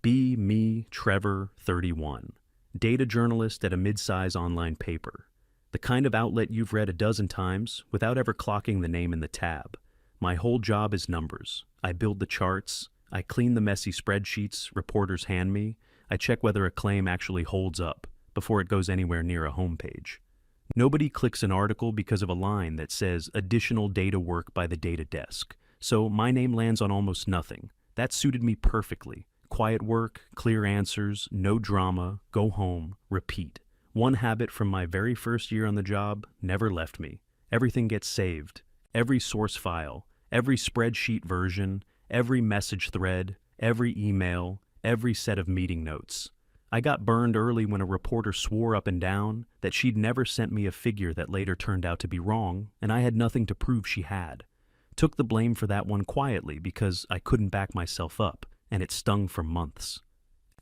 Be me, Trevor, 31. Data journalist at a mid-size online paper. The kind of outlet you've read a dozen times without ever clocking the name in the tab. My whole job is numbers. I build the charts. I clean the messy spreadsheets reporters hand me. I check whether a claim actually holds up before it goes anywhere near a homepage. Nobody clicks an article because of a line that says additional data work by the data desk. So my name lands on almost nothing. That suited me perfectly. Quiet work, clear answers, no drama, go home, repeat. One habit from my very first year on the job never left me. Everything gets saved. Every source file, every spreadsheet version, every message thread, every email, every set of meeting notes. I got burned early when a reporter swore up and down that she'd never sent me a figure that later turned out to be wrong, and I had nothing to prove she had. Took the blame for that one quietly because I couldn't back myself up, and it stung for months.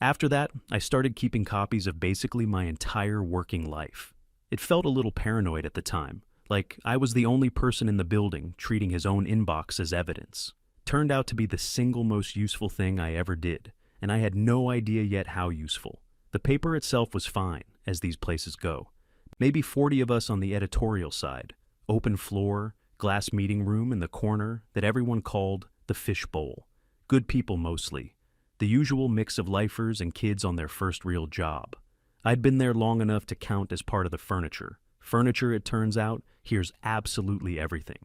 After that, I started keeping copies of basically my entire working life. It felt a little paranoid at the time, like I was the only person in the building treating his own inbox as evidence. Turned out to be the single most useful thing I ever did, and I had no idea yet how useful. The paper itself was fine, as these places go. Maybe 40 of us on the editorial side, open floor, glass meeting room in the corner that everyone called the fish bowl. Good people mostly. The usual mix of lifers and kids on their first real job. I'd been there long enough to count as part of the furniture. Furniture, it turns out, hears absolutely everything.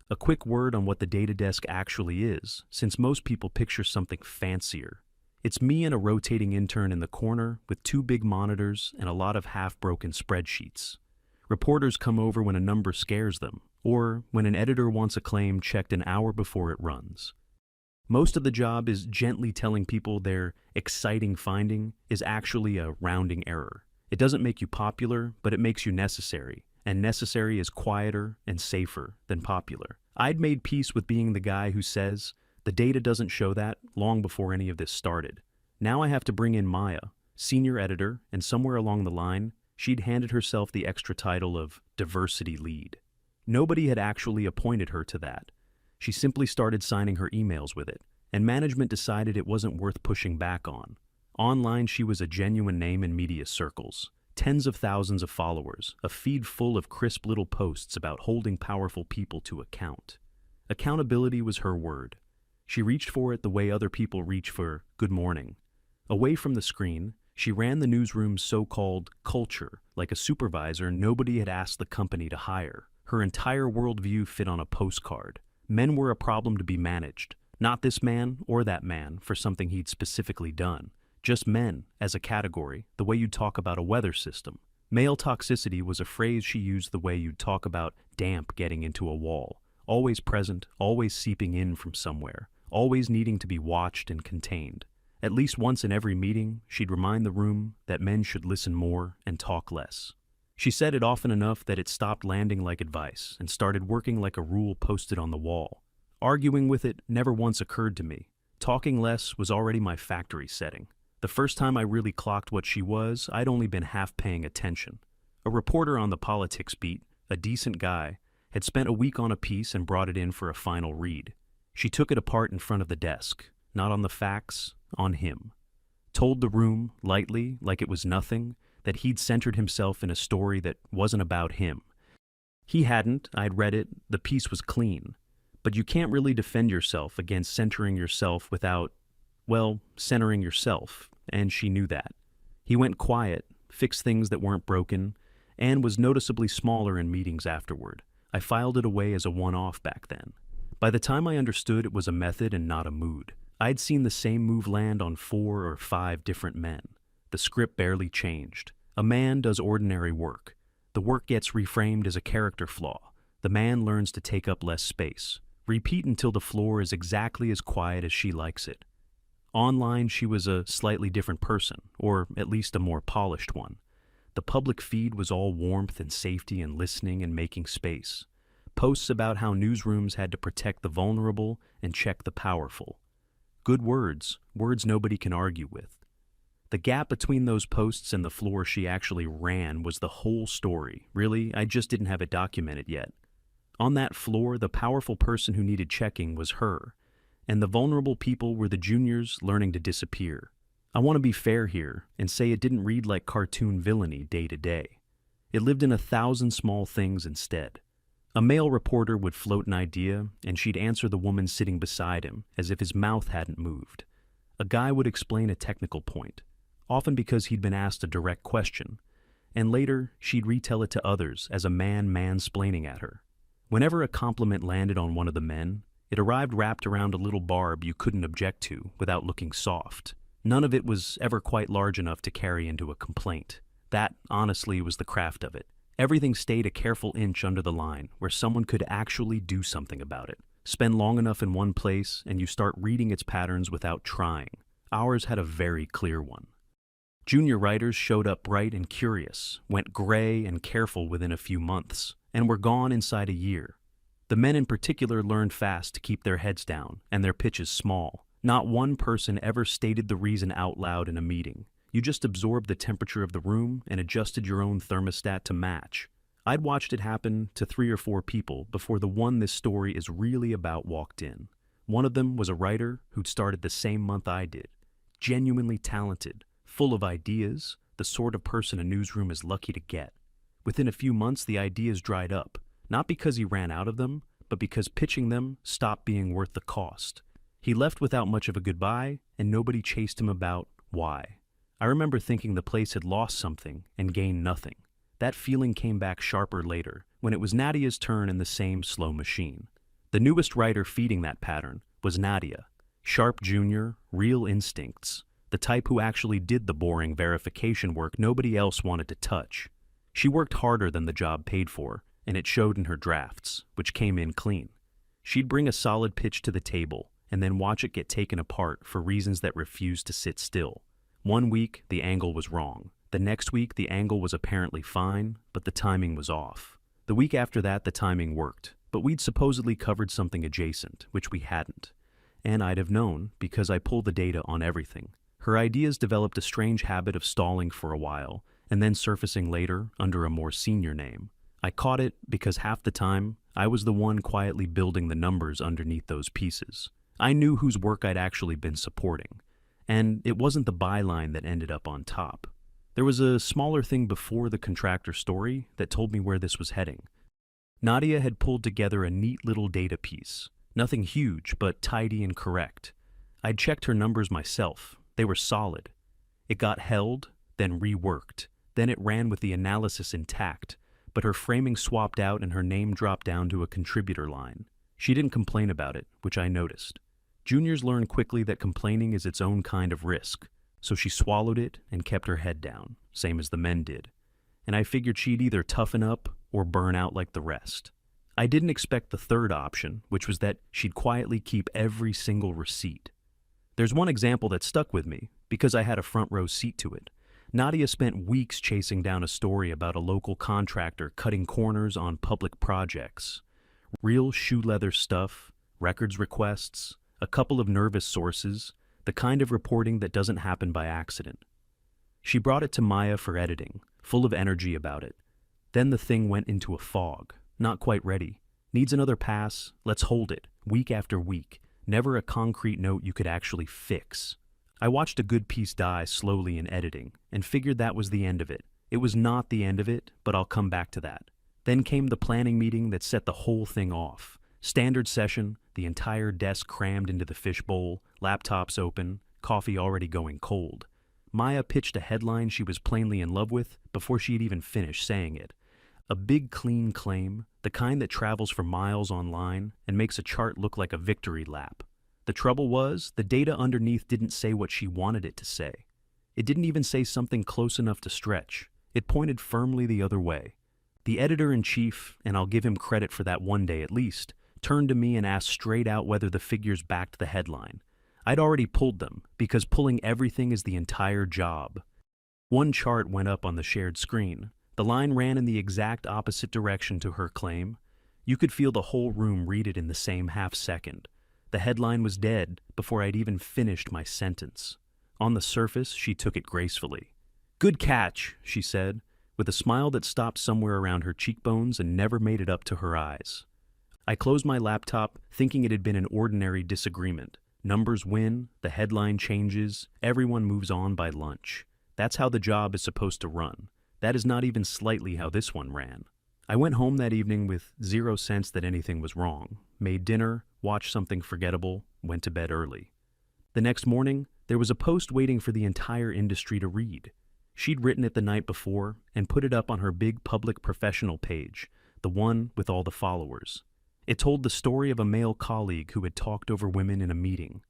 A quick word on what the data desk actually is, since most people picture something fancier. It's me and a rotating intern in the corner with 2 big monitors and a lot of half-broken spreadsheets. Reporters come over when a number scares them, or when an editor wants a claim checked an hour before it runs. Most of the job is gently telling people their exciting finding is actually a rounding error. It doesn't make you popular, but it makes you necessary, and necessary is quieter and safer than popular. I'd made peace with being the guy who says, the data doesn't show that, long before any of this started. Now I have to bring in Maya, senior editor, and somewhere along the line, she'd handed herself the extra title of diversity lead. Nobody had actually appointed her to that. She simply started signing her emails with it, and management decided it wasn't worth pushing back on. Online, she was a genuine name in media circles. Tens of thousands of followers, a feed full of crisp little posts about holding powerful people to account. Accountability was her word. She reached for it the way other people reach for good morning. Away from the screen, she ran the newsroom's so-called culture like a supervisor nobody had asked the company to hire. Her entire worldview fit on a postcard. Men were a problem to be managed, not this man or that man for something he'd specifically done. Just men, as a category, the way you'd talk about a weather system. Male toxicity was a phrase she used the way you'd talk about damp getting into a wall. Always present, always seeping in from somewhere, always needing to be watched and contained. At least once in every meeting, she'd remind the room that men should listen more and talk less. She said it often enough that it stopped landing like advice and started working like a rule posted on the wall. Arguing with it never once occurred to me. Talking less was already my factory setting. The first time I really clocked what she was, I'd only been half paying attention. A reporter on the politics beat, a decent guy, had spent a week on a piece and brought it in for a final read. She took it apart in front of the desk, not on the facts, on him. Told the room, lightly, like it was nothing, that he'd centered himself in a story that wasn't about him. He hadn't, I'd read it, the piece was clean. But you can't really defend yourself against centering yourself without, well, centering yourself, and she knew that. He went quiet, fixed things that weren't broken, and was noticeably smaller in meetings afterward. I filed it away as a one-off back then. By the time I understood it was a method and not a mood, I'd seen the same move land on 4 or 5 different men. The script barely changed. A man does ordinary work. The work gets reframed as a character flaw. The man learns to take up less space. Repeat until the floor is exactly as quiet as she likes it. Online, she was a slightly different person, or at least a more polished one. The public feed was all warmth and safety and listening and making space. Posts about how newsrooms had to protect the vulnerable and check the powerful. Good words, words nobody can argue with. The gap between those posts and the floor she actually ran was the whole story. Really, I just didn't have it documented yet. On that floor, the powerful person who needed checking was her, and the vulnerable people were the juniors learning to disappear. I want to be fair here and say it didn't read like cartoon villainy day to day. It lived in 1,000 small things instead. A male reporter would float an idea, and she'd answer the woman sitting beside him as if his mouth hadn't moved. A guy would explain a technical point, often because he'd been asked a direct question, and later she'd retell it to others as a man mansplaining at her. Whenever a compliment landed on one of the men, it arrived wrapped around a little barb you couldn't object to without looking soft. None of it was ever quite large enough to carry into a complaint. That, honestly, was the craft of it. Everything stayed a careful inch under the line, where someone could actually do something about it. Spend long enough in one place, and you start reading its patterns without trying. Ours had a very clear one. Junior writers showed up bright and curious, went gray and careful within a few months, and were gone inside a year. The men in particular learned fast to keep their heads down and their pitches small. Not one person ever stated the reason out loud in a meeting. You just absorbed the temperature of the room and adjusted your own thermostat to match. I'd watched it happen to 3 or 4 people before the one this story is really about walked in. One of them was a writer who'd started the same month I did. Genuinely talented, full of ideas, the sort of person a newsroom is lucky to get. Within a few months, the ideas dried up, not because he ran out of them, but because pitching them stopped being worth the cost. He left without much of a goodbye, and nobody chased him about why. I remember thinking the place had lost something and gained nothing. That feeling came back sharper later, when it was Nadia's turn in the same slow machine. The newest writer feeding that pattern was Nadia. Sharp junior, real instincts, the type who actually did the boring verification work nobody else wanted to touch. She worked harder than the job paid for, and it showed in her drafts, which came in clean. She'd bring a solid pitch to the table, and then watch it get taken apart for reasons that refused to sit still. One week, the angle was wrong. The next week, the angle was apparently fine, but the timing was off. The week after that, the timing worked, but we'd supposedly covered something adjacent, which we hadn't. And I'd have known, because I pulled the data on everything. Her ideas developed a strange habit of stalling for a while, and then surfacing later under a more senior name. I caught it because half the time, I was the one quietly building the numbers underneath those pieces. I knew whose work I'd actually been supporting. And it wasn't the byline that ended up on top. There was a smaller thing before the contractor story that told me where this was heading. Nadia had pulled together a neat little data piece. Nothing huge, but tidy and correct. I'd checked her numbers myself. They were solid. It got held, then reworked. Then it ran with the analysis intact, but her framing swapped out and her name dropped down to a contributor line. She didn't complain about it, which I noticed. Juniors learn quickly that complaining is its own kind of risk, so she swallowed it and kept her head down, same as the men did. And I figured she'd either toughen up or burn out like the rest. I didn't expect the third option, which was that she'd quietly keep every single receipt. There's one example that stuck with me, because I had a front row seat to it. Nadia spent weeks chasing down a story about a local contractor cutting corners on public projects. Real shoe leather stuff, records requests, a couple of nervous sources, the kind of reporting that doesn't happen by accident. She brought it to Maya for editing, full of energy about it. Then the thing went into a fog, not quite ready. Needs another pass, let's hold it, week after week. Never a concrete note you could actually fix. I watched a good piece die slowly in editing, and figured that was the end of it. It was not the end of it, but I'll come back to that. Then came the planning meeting that set the whole thing off. Standard session, the entire desk crammed into the fishbowl, laptops open, coffee already going cold. Maya pitched a headline she was plainly in love with before she had even finished saying it. A big, clean claim, the kind that travels for miles online and makes a chart look like a victory lap. The trouble was, the data underneath didn't say what she wanted it to say. It didn't even say something close enough to stretch. It pointed firmly the other way. The editor-in-chief, and I'll give him credit for that one day at least, turned to me and asked straight out whether the figures backed the headline. I'd already pulled them, because pulling everything is the entire job. One chart went up on the shared screen. The line ran in the exact opposite direction to her claim. You could feel the whole room read it in the same half-second. The headline was dead before I'd even finished my sentence. On the surface, she took it gracefully. "Good catch," she said, with a smile that stopped somewhere around her cheekbones and never made it up to her eyes. I closed my laptop, thinking it had been an ordinary disagreement, Numbers win, the headline changes, everyone moves on by lunch. That's how the job is supposed to run. That is not even slightly how this one ran. I went home that evening with zero sense that anything was wrong, made dinner, watched something forgettable, went to bed early. The next morning, there was a post waiting for the entire industry to read. She'd written it the night before and put it up on her big public professional page, the one with all the followers. It told the story of a male colleague who had talked over women in a meeting,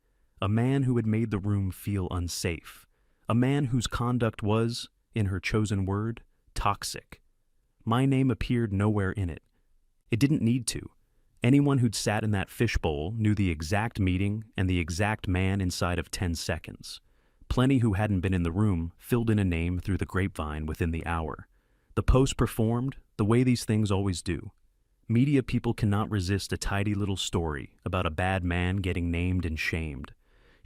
a man who had made the room feel unsafe, a man whose conduct was, in her chosen word, toxic. My name appeared nowhere in it. It didn't need to. Anyone who'd sat in that fishbowl knew the exact meeting and the exact man inside of 10 seconds. Plenty who hadn't been in the room filled in a name through the grapevine within the hour. The post performed the way these things always do. Media people cannot resist a tidy little story about a bad man getting named and shamed.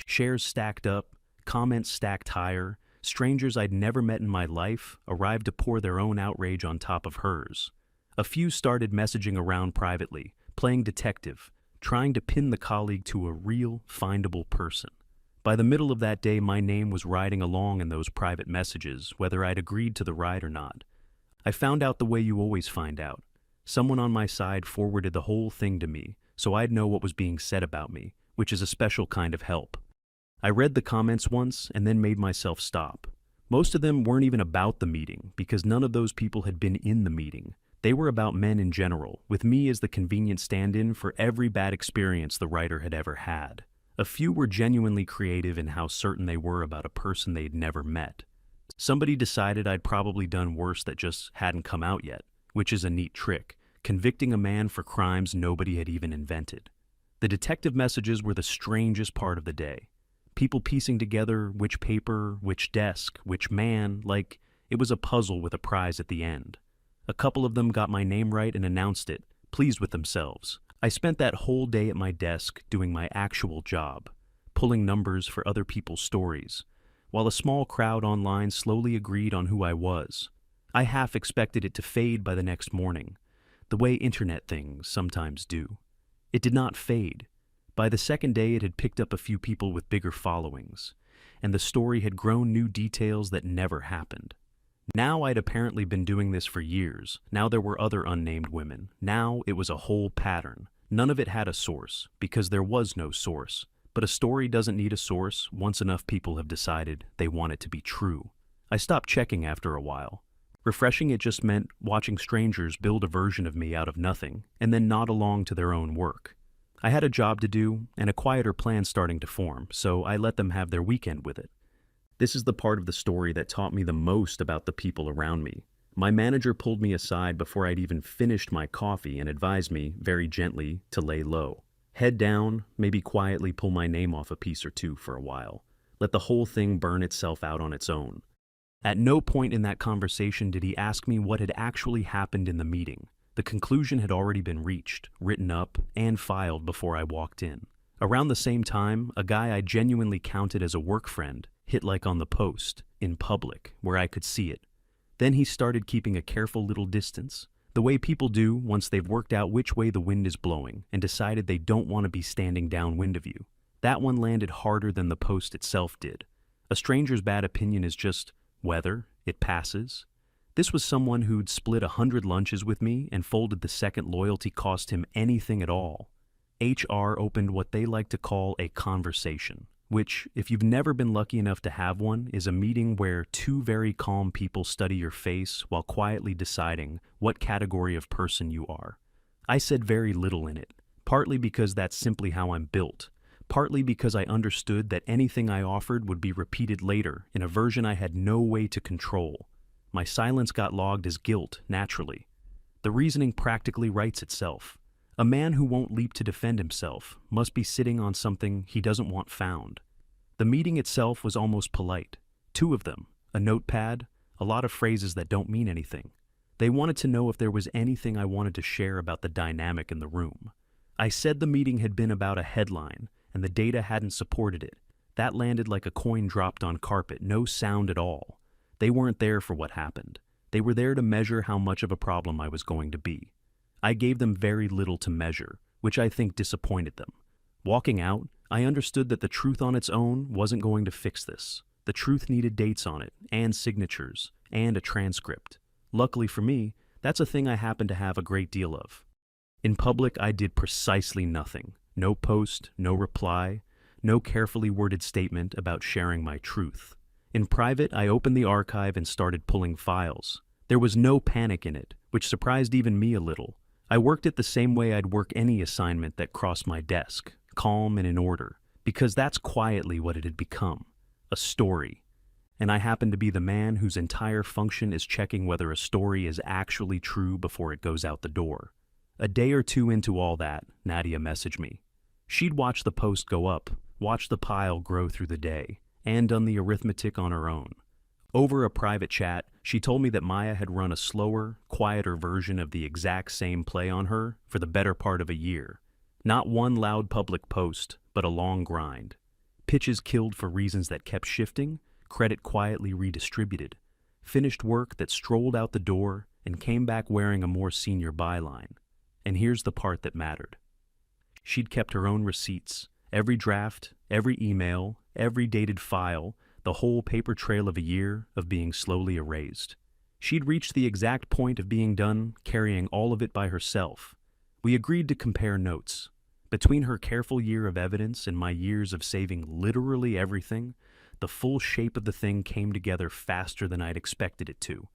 Shares stacked up, comments stacked higher, strangers I'd never met in my life arrived to pour their own outrage on top of hers. A few started messaging around privately, playing detective, trying to pin the colleague to a real, findable person. By the middle of that day, my name was riding along in those private messages, whether I'd agreed to the ride or not. I found out the way you always find out. Someone on my side forwarded the whole thing to me, so I'd know what was being said about me, which is a special kind of help. I read the comments once and then made myself stop. Most of them weren't even about the meeting, because none of those people had been in the meeting. They were about men in general, with me as the convenient stand-in for every bad experience the writer had ever had. A few were genuinely creative in how certain they were about a person they'd never met. Somebody decided I'd probably done worse that just hadn't come out yet, which is a neat trick, convicting a man for crimes nobody had even invented. The detective messages were the strangest part of the day. People piecing together which paper, which desk, which man, like it was a puzzle with a prize at the end. A couple of them got my name right and announced it, pleased with themselves. I spent that whole day at my desk doing my actual job, pulling numbers for other people's stories, while a small crowd online slowly agreed on who I was. I half expected it to fade by the next morning, the way internet things sometimes do. It did not fade. By the second day, it had picked up a few people with bigger followings, and the story had grown new details that never happened. Now I'd apparently been doing this for years. Now there were other unnamed women. Now it was a whole pattern. None of it had a source, because there was no source. But a story doesn't need a source once enough people have decided they want it to be true. I stopped checking after a while. Refreshing it just meant watching strangers build a version of me out of nothing, and then nod along to their own work. I had a job to do, and a quieter plan starting to form, so I let them have their weekend with it. This is the part of the story that taught me the most about the people around me. My manager pulled me aside before I'd even finished my coffee and advised me, very gently, to lay low. Head down, maybe quietly pull my name off a piece or two for a while. Let the whole thing burn itself out on its own. At no point in that conversation did he ask me what had actually happened in the meeting. The conclusion had already been reached, written up, and filed before I walked in. Around the same time, a guy I genuinely counted as a work friend hit like on the post, in public, where I could see it. Then he started keeping a careful little distance, the way people do once they've worked out which way the wind is blowing and decided they don't want to be standing downwind of you. That one landed harder than the post itself did. A stranger's bad opinion is just weather, it passes. This was someone who'd split 100 lunches with me and folded the second loyalty cost him anything at all. HR opened what they like to call a conversation, which, if you've never been lucky enough to have one, is a meeting where two very calm people study your face while quietly deciding what category of person you are. I said very little in it, partly because that's simply how I'm built, partly because I understood that anything I offered would be repeated later in a version I had no way to control. My silence got logged as guilt, naturally. The reasoning practically writes itself. A man who won't leap to defend himself must be sitting on something he doesn't want found. The meeting itself was almost polite. Two of them, a notepad, a lot of phrases that don't mean anything. They wanted to know if there was anything I wanted to share about the dynamic in the room. I said the meeting had been about a headline, and the data hadn't supported it. That landed like a coin dropped on carpet, no sound at all. They weren't there for what happened. They were there to measure how much of a problem I was going to be. I gave them very little to measure, which I think disappointed them. Walking out, I understood that the truth on its own wasn't going to fix this. The truth needed dates on it, and signatures, and a transcript. Luckily for me, that's a thing I happen to have a great deal of. In public, I did precisely nothing. No post, no reply, no carefully worded statement about sharing my truth. In private, I opened the archive and started pulling files. There was no panic in it, which surprised even me a little. I worked it the same way I'd work any assignment that crossed my desk, calm and in order, because that's quietly what it had become, a story. And I happen to be the man whose entire function is checking whether a story is actually true before it goes out the door. A day or two into all that, Nadia messaged me. She'd watched the post go up, watched the pile grow through the day, and done the arithmetic on her own. Over a private chat, she told me that Maya had run a slower, quieter version of the exact same play on her for the better part of a year. Not one loud public post, but a long grind. Pitches killed for reasons that kept shifting, credit quietly redistributed. Finished work that strolled out the door and came back wearing a more senior byline. And here's the part that mattered. She'd kept her own receipts, every draft, every email, every dated file, the whole paper trail of a year of being slowly erased. She'd reached the exact point of being done, carrying all of it by herself. We agreed to compare notes. Between her careful year of evidence and my years of saving literally everything, the full shape of the thing came together faster than I'd expected it to.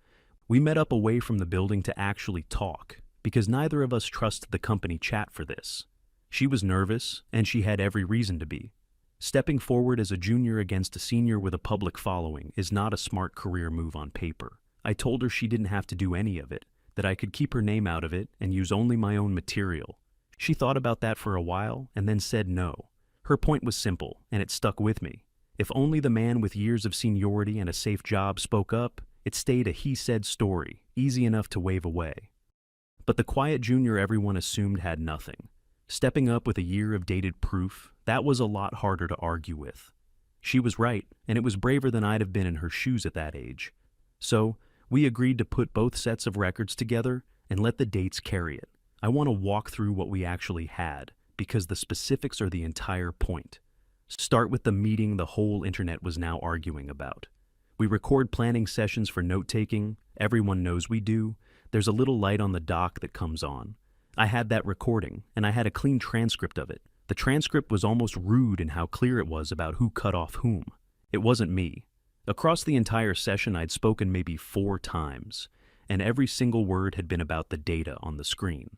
We met up away from the building to actually talk, because neither of us trusted the company chat for this. She was nervous, and she had every reason to be. Stepping forward as a junior against a senior with a public following is not a smart career move on paper. I told her she didn't have to do any of it, that I could keep her name out of it and use only my own material. She thought about that for a while and then said no. Her point was simple, and it stuck with me. If only the man with years of seniority and a safe job spoke up, it stayed a he-said story, easy enough to wave away. But the quiet junior everyone assumed had nothing. Stepping up with a year of dated proof, that was a lot harder to argue with. She was right, and it was braver than I'd have been in her shoes at that age. So, we agreed to put both sets of records together and let the dates carry it. I want to walk through what we actually had, because the specifics are the entire point. Start with the meeting the whole internet was now arguing about. We record planning sessions for note-taking, everyone knows we do. There's a little light on the dock that comes on. I had that recording, and I had a clean transcript of it. The transcript was almost rude in how clear it was about who cut off whom. It wasn't me. Across the entire session, I'd spoken maybe 4 times, and every single word had been about the data on the screen.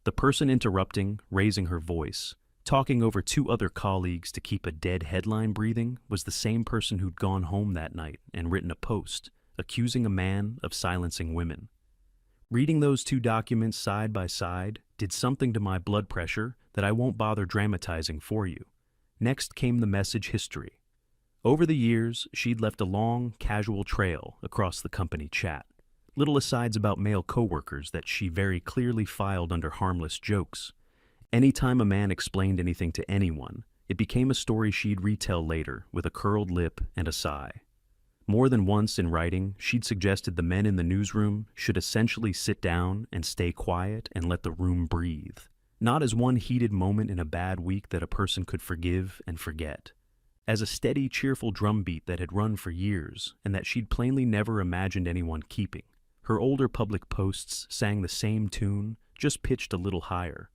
The person interrupting, raising her voice, talking over 2 other colleagues to keep a dead headline breathing was the same person who'd gone home that night and written a post, accusing a man of silencing women. Reading those 2 documents side by side did something to my blood pressure that I won't bother dramatizing for you. Next came the message history. Over the years, she'd left a long, casual trail across the company chat. Little asides about male coworkers that she very clearly filed under harmless jokes. Anytime a man explained anything to anyone, it became a story she'd retell later with a curled lip and a sigh. More than once in writing, she'd suggested the men in the newsroom should essentially sit down and stay quiet and let the room breathe. Not as one heated moment in a bad week that a person could forgive and forget. As a steady, cheerful drumbeat that had run for years and that she'd plainly never imagined anyone keeping. Her older public posts sang the same tune, just pitched a little higher.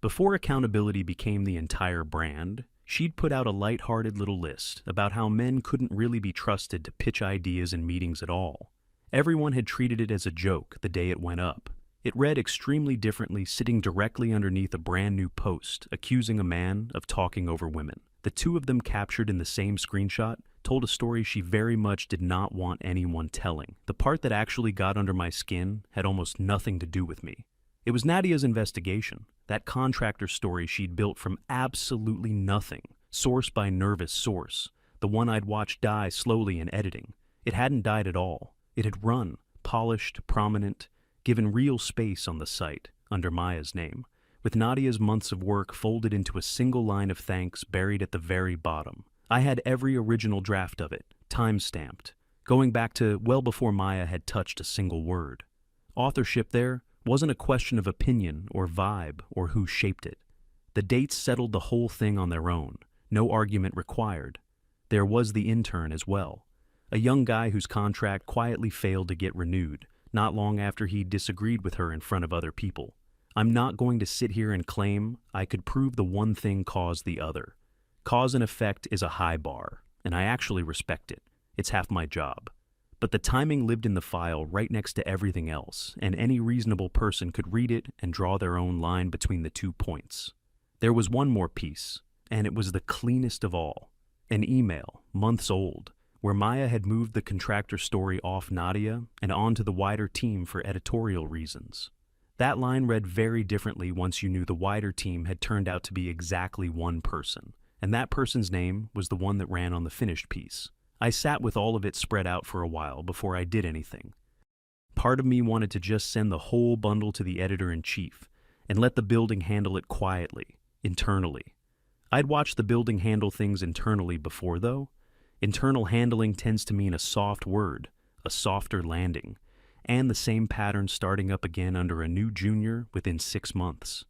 Before accountability became the entire brand, she'd put out a light-hearted little list about how men couldn't really be trusted to pitch ideas in meetings at all. Everyone had treated it as a joke the day it went up. It read extremely differently, sitting directly underneath a brand new post accusing a man of talking over women. The 2 of them captured in the same screenshot told a story she very much did not want anyone telling. The part that actually got under my skin had almost nothing to do with me. It was Nadia's investigation, that contractor story she'd built from absolutely nothing, source by nervous source, the one I'd watched die slowly in editing. It hadn't died at all. It had run, polished, prominent, given real space on the site, under Maya's name, with Nadia's months of work folded into a single line of thanks buried at the very bottom. I had every original draft of it, time-stamped, going back to well before Maya had touched a single word. Authorship there wasn't a question of opinion or vibe or who shaped it. The dates settled the whole thing on their own, no argument required. There was the intern as well, a young guy whose contract quietly failed to get renewed, not long after he disagreed with her in front of other people. I'm not going to sit here and claim I could prove the one thing caused the other. Cause and effect is a high bar, and I actually respect it. It's half my job. But the timing lived in the file right next to everything else, and any reasonable person could read it and draw their own line between the 2 points. There was one more piece, and it was the cleanest of all. An email, months old, where Maya had moved the contractor story off Nadia and onto the wider team for editorial reasons. That line read very differently once you knew the wider team had turned out to be exactly one person, and that person's name was the one that ran on the finished piece. I sat with all of it spread out for a while before I did anything. Part of me wanted to just send the whole bundle to the editor-in-chief and let the building handle it quietly, internally. I'd watched the building handle things internally before, though. Internal handling tends to mean a soft word, a softer landing, and the same pattern starting up again under a new junior within 6 months.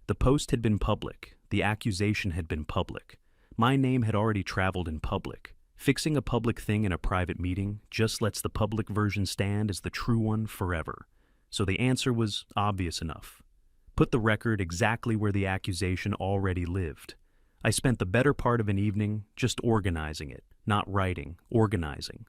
The post had been public, the accusation had been public. My name had already traveled in public. Fixing a public thing in a private meeting just lets the public version stand as the true one forever. So the answer was obvious enough. Put the record exactly where the accusation already lived. I spent the better part of an evening just organizing it, not writing, organizing.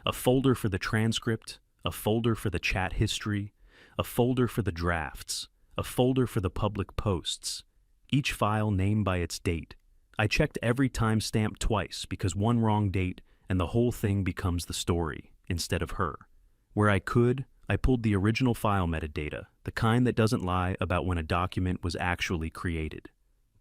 A folder for the transcript, a folder for the chat history, a folder for the drafts, a folder for the public posts, each file named by its date. I checked every timestamp twice because one wrong date and the whole thing becomes the story instead of her. Where I could, I pulled the original file metadata, the kind that doesn't lie about when a document was actually created.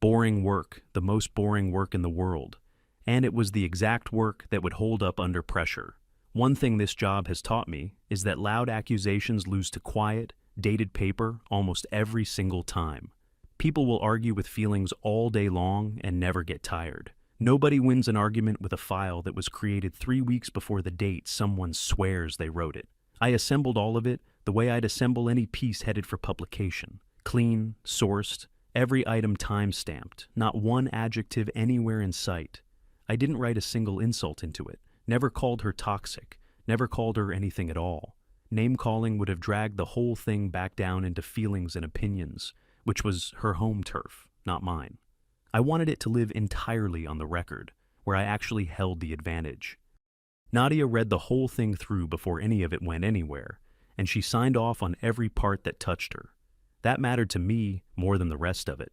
Boring work, the most boring work in the world. And it was the exact work that would hold up under pressure. One thing this job has taught me is that loud accusations lose to quiet, dated paper almost every single time. People will argue with feelings all day long and never get tired. Nobody wins an argument with a file that was created 3 weeks before the date someone swears they wrote it. I assembled all of it the way I'd assemble any piece headed for publication. Clean, sourced, every item time-stamped, not one adjective anywhere in sight. I didn't write a single insult into it, never called her toxic, never called her anything at all. Name-calling would have dragged the whole thing back down into feelings and opinions, which was her home turf, not mine. I wanted it to live entirely on the record, where I actually held the advantage. Nadia read the whole thing through before any of it went anywhere, and she signed off on every part that touched her. That mattered to me more than the rest of it.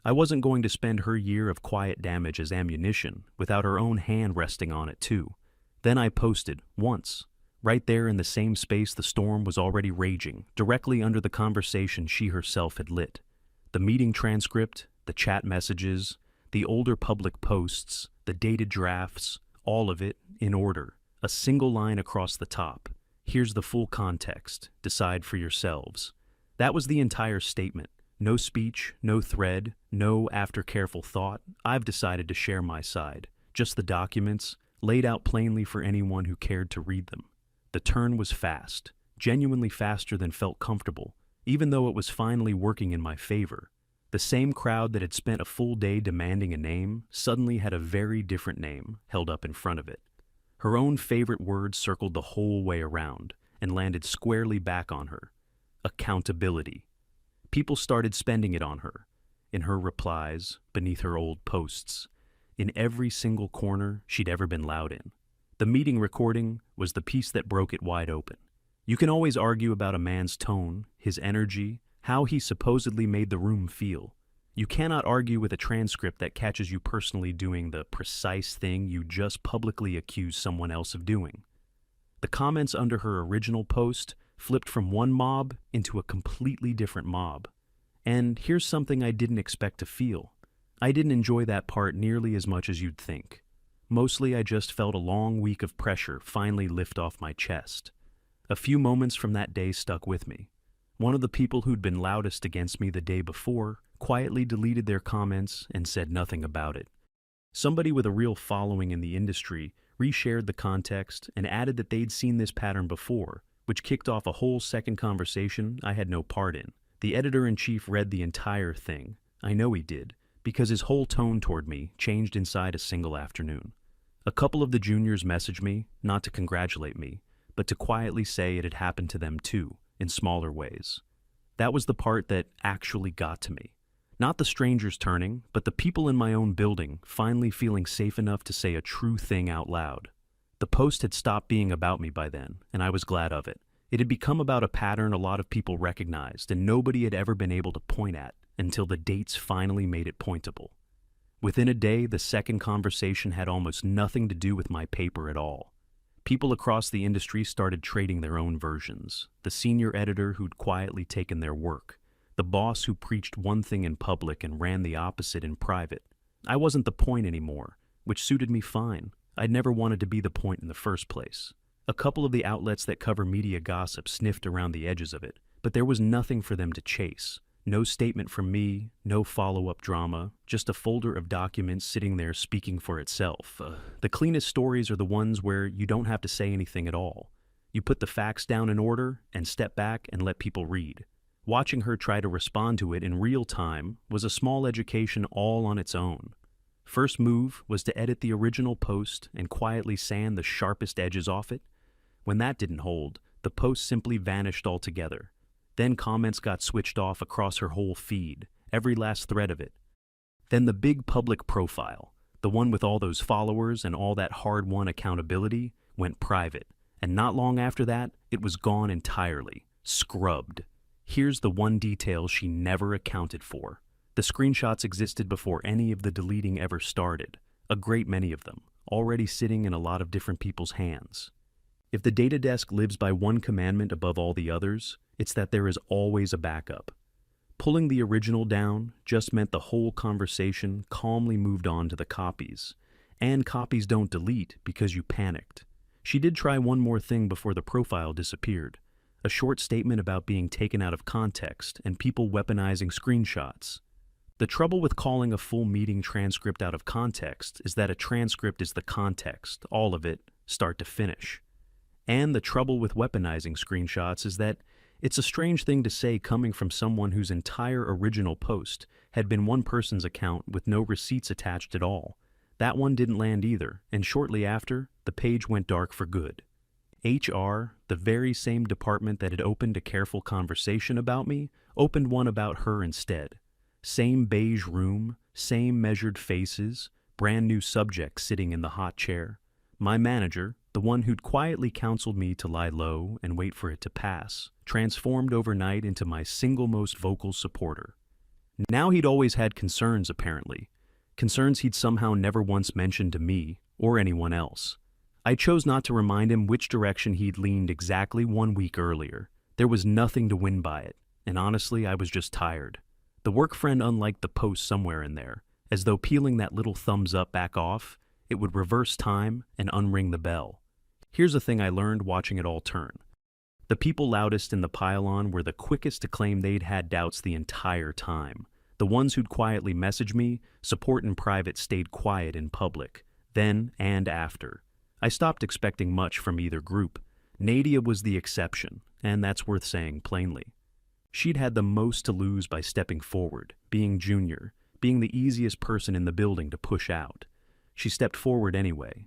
I wasn't going to spend her year of quiet damage as ammunition without her own hand resting on it too. Then I posted, once, right there in the same space the storm was already raging, directly under the conversation she herself had lit. The meeting transcript, the chat messages, the older public posts, the dated drafts, all of it in order, a single line across the top. Here's the full context. Decide for yourselves. That was the entire statement. No speech, no thread, no after careful thought. I've decided to share my side. Just the documents, laid out plainly for anyone who cared to read them. The turn was fast, genuinely faster than felt comfortable, even though it was finally working in my favor. The same crowd that had spent a full day demanding a name suddenly had a very different name held up in front of it. Her own favorite word circled the whole way around and landed squarely back on her. Accountability. People started spending it on her, in her replies, beneath her old posts, in every single corner she'd ever been loud in. The meeting recording was the piece that broke it wide open. You can always argue about a man's tone, his energy, how he supposedly made the room feel. You cannot argue with a transcript that catches you personally doing the precise thing you just publicly accused someone else of doing. The comments under her original post flipped from one mob into a completely different mob. And here's something I didn't expect to feel. I didn't enjoy that part nearly as much as you'd think. Mostly I just felt a long week of pressure finally lift off my chest. A few moments from that day stuck with me. One of the people who'd been loudest against me the day before quietly deleted their comments and said nothing about it. Somebody with a real following in the industry reshared the context and added that they'd seen this pattern before, which kicked off a whole second conversation I had no part in. The editor-in-chief read the entire thing. I know he did, because his whole tone toward me changed inside a single afternoon. A couple of the juniors messaged me, not to congratulate me, but to quietly say it had happened to them too, in smaller ways. That was the part that actually got to me. Not the strangers turning, but the people in my own building finally feeling safe enough to say a true thing out loud. The post had stopped being about me by then, and I was glad of it. It had become about a pattern a lot of people recognized and nobody had ever been able to point at until the dates finally made it pointable. Within a day, the second conversation had almost nothing to do with my paper at all. People across the industry started trading their own versions. The senior editor who'd quietly taken their work. The boss who preached one thing in public and ran the opposite in private. I wasn't the point anymore, which suited me fine. I'd never wanted to be the point in the first place. A couple of the outlets that cover media gossip sniffed around the edges of it, but there was nothing for them to chase. No statement from me, no follow-up drama, just a folder of documents sitting there speaking for itself. The cleanest stories are the ones where you don't have to say anything at all. You put the facts down in order and step back and let people read. Watching her try to respond to it in real time was a small education all on its own. First move was to edit the original post and quietly sand the sharpest edges off it. When that didn't hold, the post simply vanished altogether. Then comments got switched off across her whole feed, every last thread of it. Then the big public profile, the one with all those followers and all that hard-won accountability, went private. And not long after that, it was gone entirely, scrubbed. Here's the one detail she never accounted for. The screenshots existed before any of the deleting ever started, a great many of them, already sitting in a lot of different people's hands. If the data desk lives by one commandment above all the others, it's that there is always a backup. Pulling the original down just meant the whole conversation calmly moved on to the copies. And copies don't delete because you panicked. She did try one more thing before the profile disappeared. A short statement about being taken out of context and people weaponizing screenshots. The trouble with calling a full meeting transcript out of context is that a transcript is the context, all of it, start to finish. And the trouble with weaponizing screenshots is that it's a strange thing to say coming from someone whose entire original post had been one person's account with no receipts attached at all. That one didn't land either, and shortly after, the page went dark for good. HR, the very same department that had opened a careful conversation about me, opened one about her instead. Same beige room, same measured faces, brand new subject sitting in the hot chair. My manager, the one who'd quietly counseled me to lie low and wait for it to pass, transformed overnight into my single most vocal supporter. Now he'd always had concerns, apparently. Concerns he'd somehow never once mentioned to me or anyone else. I chose not to remind him which direction he'd leaned exactly 1 week earlier. There was nothing to win by it, and honestly, I was just tired. The work friend unliked the post somewhere in there, as though peeling that little thumbs up back off, it would reverse time and unring the bell. Here's a thing I learned watching it all turn. The people loudest in the pile-on were the quickest to claim they'd had doubts the entire time. The ones who'd quietly message me, support in private stayed quiet in public, then and after. I stopped expecting much from either group. Nadia was the exception, and that's worth saying plainly. She'd had the most to lose by stepping forward, being junior, being the easiest person in the building to push out. She stepped forward anyway.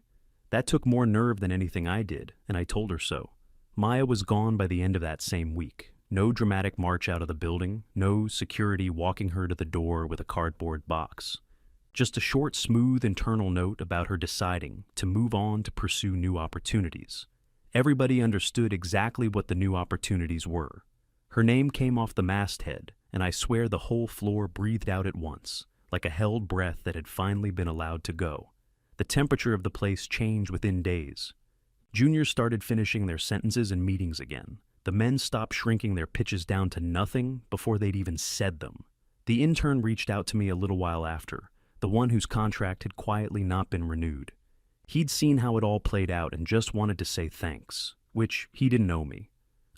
That took more nerve than anything I did, and I told her so. Maya was gone by the end of that same week. No dramatic march out of the building, no security walking her to the door with a cardboard box. Just a short, smooth internal note about her deciding to move on to pursue new opportunities. Everybody understood exactly what the new opportunities were. Her name came off the masthead, and I swear the whole floor breathed out at once, like a held breath that had finally been allowed to go. The temperature of the place changed within days. Juniors started finishing their sentences in meetings again. The men stopped shrinking their pitches down to nothing before they'd even said them. The intern reached out to me a little while after, the one whose contract had quietly not been renewed. He'd seen how it all played out and just wanted to say thanks, which he didn't owe me.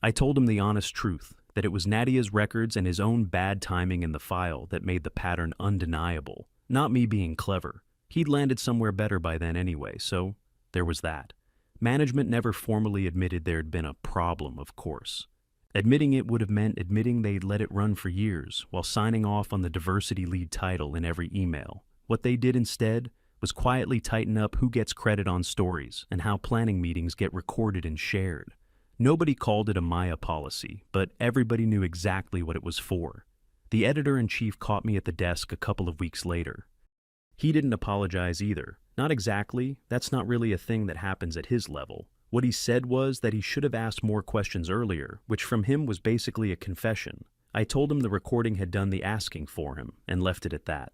I told him the honest truth, that it was Nadia's records and his own bad timing in the file that made the pattern undeniable, not me being clever. He'd landed somewhere better by then anyway, so there was that. Management never formally admitted there'd been a problem, of course. Admitting it would have meant admitting they'd let it run for years while signing off on the diversity lead title in every email. What they did instead was quietly tighten up who gets credit on stories and how planning meetings get recorded and shared. Nobody called it a Maya policy, but everybody knew exactly what it was for. The editor-in-chief caught me at the desk a couple of weeks later. He didn't apologize either. Not exactly. That's not really a thing that happens at his level. What he said was that he should have asked more questions earlier, which from him was basically a confession. I told him the recording had done the asking for him, and left it at that.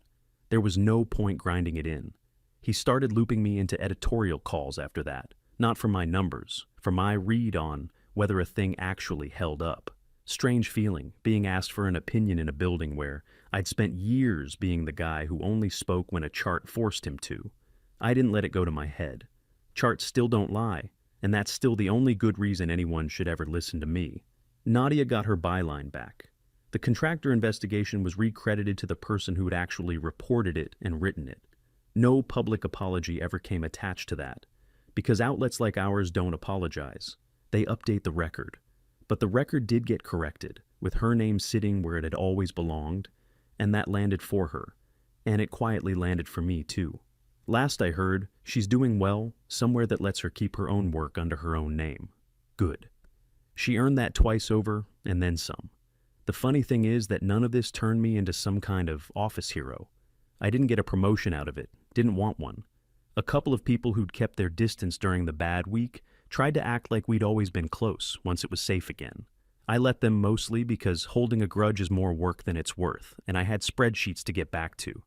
There was no point grinding it in. He started looping me into editorial calls after that, not for my numbers, for my read on whether a thing actually held up. Strange feeling, being asked for an opinion in a building where I'd spent years being the guy who only spoke when a chart forced him to. I didn't let it go to my head. Charts still don't lie, and that's still the only good reason anyone should ever listen to me. Nadia got her byline back. The contractor investigation was recredited to the person who had actually reported it and written it. No public apology ever came attached to that, because outlets like ours don't apologize. They update the record. But the record did get corrected, with her name sitting where it had always belonged, and that landed for her. And it quietly landed for me, too. Last I heard, she's doing well, somewhere that lets her keep her own work under her own name. Good. She earned that twice over, and then some. The funny thing is that none of this turned me into some kind of office hero. I didn't get a promotion out of it, didn't want one. A couple of people who'd kept their distance during the bad week tried to act like we'd always been close once it was safe again. I let them mostly because holding a grudge is more work than it's worth, and I had spreadsheets to get back to.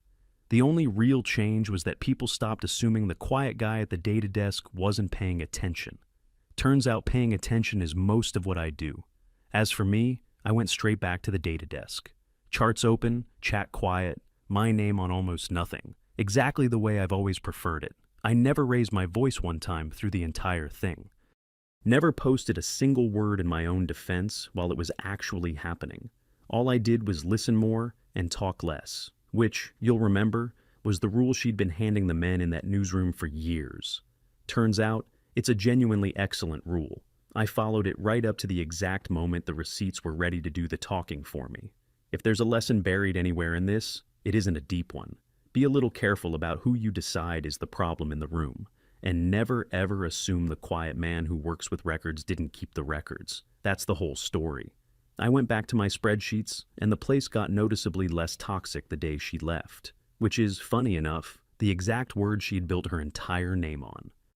The only real change was that people stopped assuming the quiet guy at the data desk wasn't paying attention. Turns out paying attention is most of what I do. As for me, I went straight back to the data desk. Charts open, chat quiet, my name on almost nothing. Exactly the way I've always preferred it. I never raised my voice one time through the entire thing. Never posted a single word in my own defense while it was actually happening. All I did was listen more and talk less, which, you'll remember, was the rule she'd been handing the men in that newsroom for years. Turns out, it's a genuinely excellent rule. I followed it right up to the exact moment the receipts were ready to do the talking for me. If there's a lesson buried anywhere in this, it isn't a deep one. Be a little careful about who you decide is the problem in the room, and never ever assume the quiet man who works with records didn't keep the records. That's the whole story. I went back to my spreadsheets, and the place got noticeably less toxic the day she left, which is, funny enough, the exact word she'd built her entire name on.